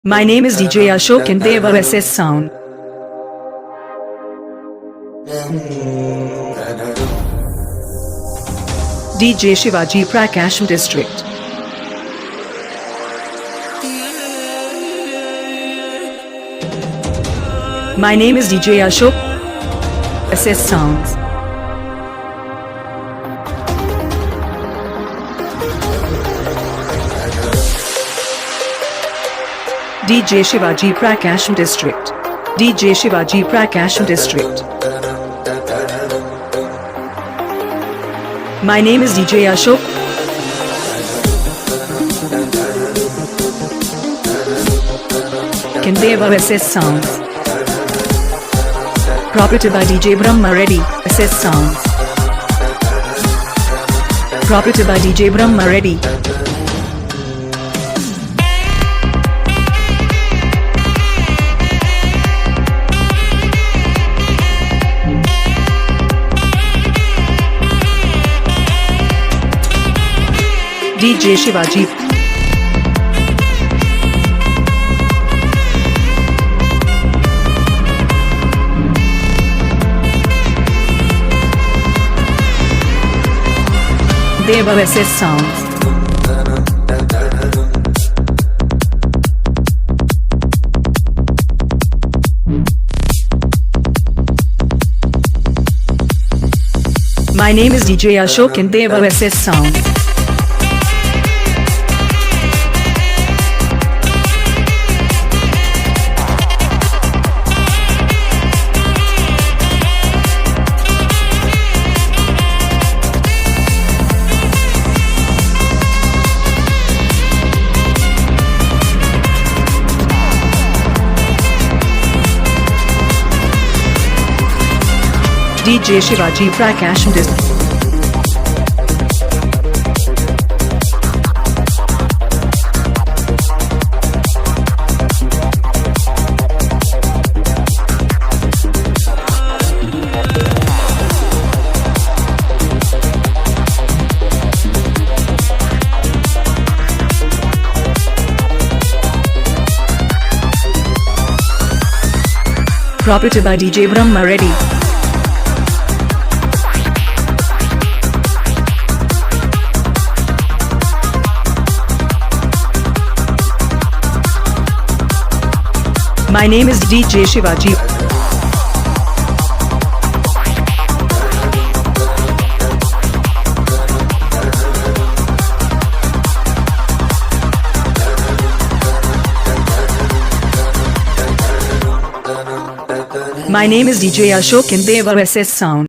My name is DJ Ashok and they were SS Sound. DJ Shivaji Prakasham District. My name is DJ Ashok. SS Sounds. DJ Shivaji Prakasham District. DJ Shivaji Prakasham District. My name is DJ Ashok. Kandeva SS Sounds. Property by DJ Brahma Reddy, SS Sounds. Property by DJ Brahma Reddy. DJ Shivaji. Deva SS Sounds. My name is DJ Ashok and Deva SS Sounds. DJ Shivaji Prakasham District. Property by DJ Brahma Reddy. My name is DJ Shivaji. My name is DJ Ashok and they were SS Sound.